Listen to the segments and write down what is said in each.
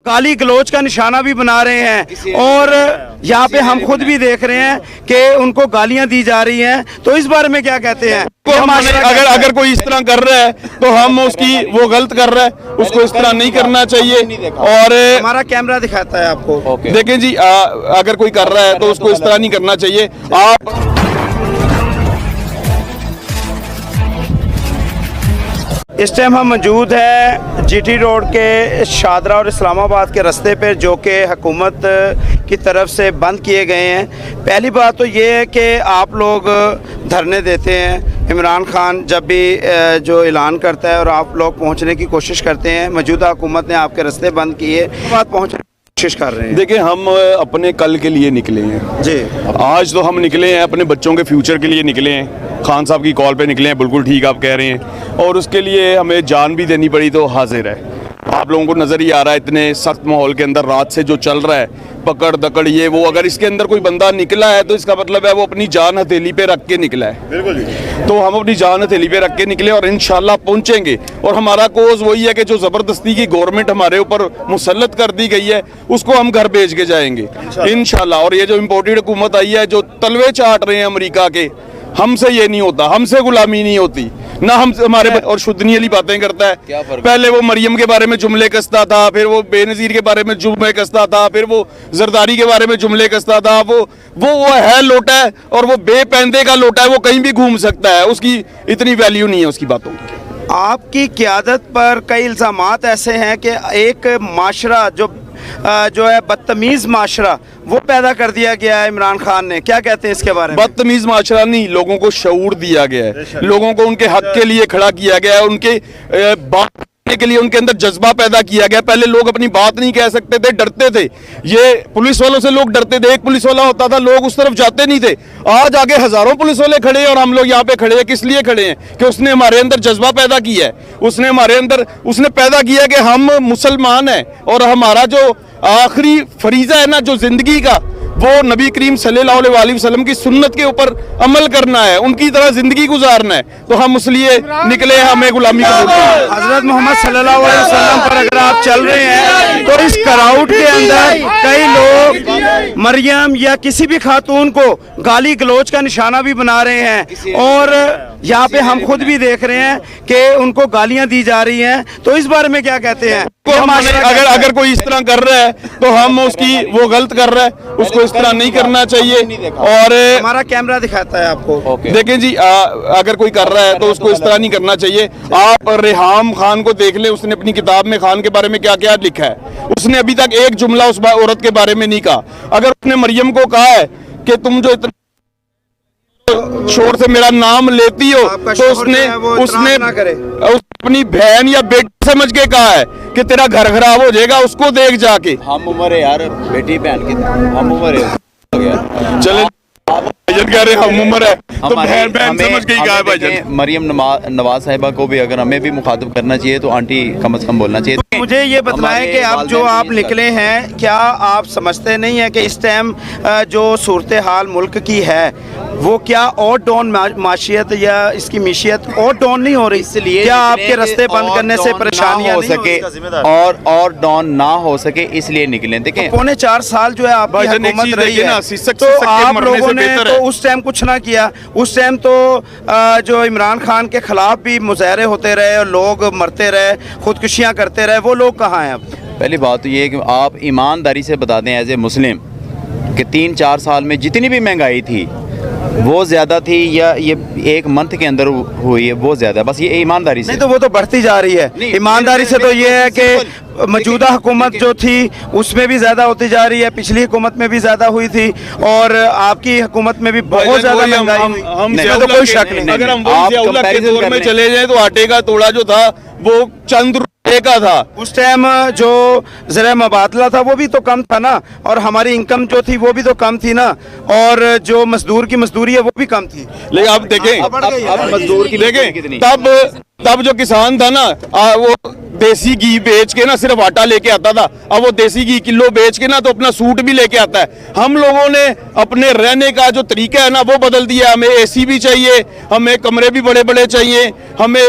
गाली गलोच का निशाना भी बना रहे हैं और यहाँ पे हम खुद भी देख रहे हैं कि उनको गालियां दी जा रही हैं। तो इस बारे में क्या कहते हैं? अगर कोई इस तरह कर रहा है तो हम उसकी वो गलत कर रहा है, उसको इस तरह नहीं करना चाहिए। और हमारा कैमरा दिखाता है आपको। देखें जी, अगर कोई कर रहा है तो उसको इस तरह नहीं करना चाहिए। आप इस टाइम हम मौजूद हैं जीटी रोड के शादरा और इस्लामाबाद के रास्ते पर, जो कि हुकूमत की तरफ से बंद किए गए हैं। पहली बात तो ये है कि आप लोग धरने देते हैं, इमरान खान जब भी जो ऐलान करता है और आप लोग पहुंचने की कोशिश करते हैं, मौजूदा हुकूमत ने आपके रास्ते बंद किए, बात पहुंचने की कोशिश कर रहे हैं। देखिए, हम अपने कल के लिए निकले हैं जी। आज तो हम निकले हैं अपने बच्चों के फ्यूचर के लिए निकले हैं। खान साहब की कॉल पे निकले हैं, बिल्कुल ठीक आप कह रहे हैं, और उसके लिए हमें जान भी देनी पड़ी तो हाजिर है। आप लोगों को नज़र ही आ रहा है इतने सख्त माहौल के अंदर रात से जो चल रहा है, पकड़ दकड़ ये वो, अगर इसके अंदर कोई बंदा निकला है तो इसका मतलब है वो अपनी जान हथेली पे रख के निकला है। बिल्कुल। तो हम अपनी जान हथेली पे रख के निकले और इंशाल्लाह पहुंचेंगे। और हमारा कोज वही है कि जो ज़बरदस्ती की गवर्नमेंट हमारे ऊपर मुसल्लत कर दी गई है उसको हम घर भेज के जाएंगे इंशाल्लाह। और ये जो इम्पोर्टेड हुकूमत आई है, जो तलवे चाट रहे हैं अमेरिका के, हमसे ये नहीं होता, हमसे गुलामी नहीं होती ना, हम हमारे और शुद्धनी वाली बातें करता है। पहले वो मरियम के बारे में जुमले कसता था, फिर वो बेनज़ीर के बारे में जुमले कसता था, फिर वो जरदारी के बारे में जुमले कसता था। वो है लोटा है और वो बेपैंदे का लोटा है, वो कहीं भी घूम सकता है, उसकी इतनी वैल्यू नहीं है उसकी बातों की। आपकी क़यादत पर कई इल्ज़ामात ऐसे हैं कि एक माशरा जो है बदतमीज़ माशरा वो पैदा कर दिया गया है इमरान खान ने, क्या कहते हैं इसके बारे में? बदतमीज़ माशरा नहीं, लोगों को शऊर दिया गया है, लोगों को उनके हक के लिए खड़ा किया गया है, उनके बात के लिए उनके अंदर जज्बा पैदा किया गया। पहले लोग अपनी बात नहीं कह सकते थे, डरते थे। ये पुलिस वालों से लोग डरते थे, एक पुलिस वाला होता था, लोग उस तरफ जाते नहीं थे। आज आगे हजारों पुलिस वाले खड़े हैं और हम लोग यहाँ पे खड़े हैं। किस लिए खड़े हैं? कि उसने हमारे अंदर जज्बा पैदा किया है, उसने हमारे अंदर उसने पैदा किया कि हम मुसलमान हैं और हमारा जो आखिरी फरीजा है ना, जो जिंदगी का, वो नबी करीम सल्लल्लाहु अलैहि वसल्लम की सुन्नत के ऊपर अमल करना है, उनकी तरह जिंदगी गुजारना है। तो हम इसलिए निकले हैं, हमें गुलामी हजरत मोहम्मद सल्लल्लाहु अलैहि वसल्लम पर अगर आप चल रहे हैं तो इस क्राउड के अंदर कई लोग मरियम या किसी भी खातून को गाली गलोच का निशाना भी बना रहे हैं और यहाँ पे हम खुद भी देख रहे हैं कि उनको गालियां दी जा रही हैं। तो इस बारे में क्या कहते हैं? अगर कोई इस तरह कर रहा है तो हम उसकी वो गलत कर रहा है, उसको इस तरह नहीं करना चाहिए। और हमारा कैमरा दिखाता है आपको। देखें जी, अगर कोई कर रहा है तो उसको इस तरह नहीं करना चाहिए। आप रेहाम खान को देख लें, उसने अपनी किताब में खान के बारे में क्या क्या लिखा है। उसने अभी तक एक जुमला उस औरत के बारे में नहीं कहा। अगर उसने मरियम को कहा है कि तुम जो इतना शोर से मेरा नाम लेती हो, तो उसने अपनी बहन या बेटी समझ के कहा है कि तेरा घर खराब हो जाएगा, उसको देख जाके। हम उम्र है यार, बेटी बहन की हम उम्र है। चले कह रहे हम उम्र है तो बहन समझ के ही कहा है भाईजान। मरियम नवाज साहिबा को भी अगर हमें भी मुखातिब करना चाहिए तो आंटी कम से कम बोलना चाहिए। मुझे ये बताएं कि अब जो आप निकले हैं, क्या आप समझते नहीं है कि इस टाइम जो सूरत हाल मुल्क की है वो क्या और डाउन माशियत या इसकी मीशियत और डाउन नहीं हो रही? इसलिए क्या आपके रास्ते बंद करने से परेशानियां हो सके और डाउन ना हो सके इसलिए निकले। देखें, पौने 4 साल जो है आपकी हुकूमत रही है, तो आप लोगों ने तो उस टाइम कुछ ना किया। उस टाइम तो जो इमरान खान के खिलाफ भी मुजाहरे होते रहे और लोग मरते रहे, खुदकुशियाँ करते रहे, वो लोग कहाँ हैं अब? पहली बात तो ये है कि आप ईमानदारी से बता दें एज ए मुस्लिम कि 3-4 साल में जितनी भी महंगाई थी वो ज़्यादा थी या ये एक मंथ के अंदर हुई है वो ज़्यादा? बस ये ईमानदारी से नहीं, तो वो तो बढ़ती जा रही है। ईमानदारी से तो ये है कि मौजूदा हुकूमत जो थी उसमें भी ज़्यादा होती जा रही है, पिछली हुकूमत में भी ज़्यादा हुई थी और आपकी हुकूमत में भी बहुत ज़्यादा महंगाई हुई, इसमें तो कोई शक नहीं। अगर हम के दौर में चले जाएं तो आटे का तोड़ा जो था वो चंद का था। उस टाइम जो ज़रा मबादला था वो भी तो कम था ना, और हमारी इनकम जो थी वो भी तो कम थी ना, और जो मजदूर की मजदूरी है वो भी कम थी। लेकिन आप देखें, अब मजदूर की देखें तब जो किसान था ना, वो देसी घी बेच के ना सिर्फ आटा लेके आता था। अब वो देसी घी किलो बेच के ना तो अपना सूट भी लेके आता है। हम लोगों ने अपने रहने का जो तरीका है ना वो बदल दिया। हमें एसी भी चाहिए, हमें कमरे भी बड़े बड़े चाहिए, हमें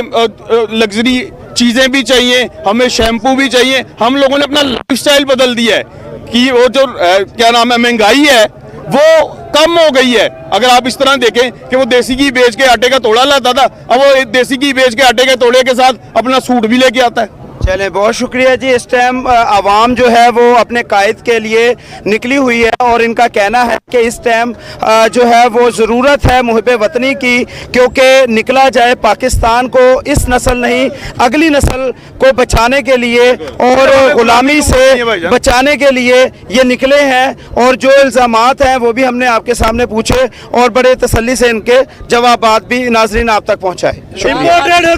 लग्जरी चीज़ें भी चाहिए, हमें शैम्पू भी चाहिए। हम लोगों ने अपना लाइफस्टाइल बदल दिया है कि वो जो क्या नाम है महंगाई है वो कम हो गई है। अगर आप इस तरह देखें कि वो देसी घी बेच के आटे का तोड़ा लाता था, अब वो देसी घी बेच के आटे के तोड़े के साथ अपना सूट भी लेके आता है। चलें, बहुत शुक्रिया जी। इस टाइम आवाम जो है वो अपने कायद के लिए निकली हुई है और इनका कहना है कि इस टाइम जो है वो ज़रूरत है मुहिब वतनी की, क्योंकि निकला जाए पाकिस्तान को इस नस्ल नहीं अगली नस्ल को बचाने के लिए और ग़ुलामी से बचाने के लिए ये निकले हैं। और जो इल्ज़ामात हैं वो भी हमने आपके सामने पूछे और बड़े तसल्ली से इनके जवाबात भी नाजरीन आप तक पहुँचाए। शुक्रिया।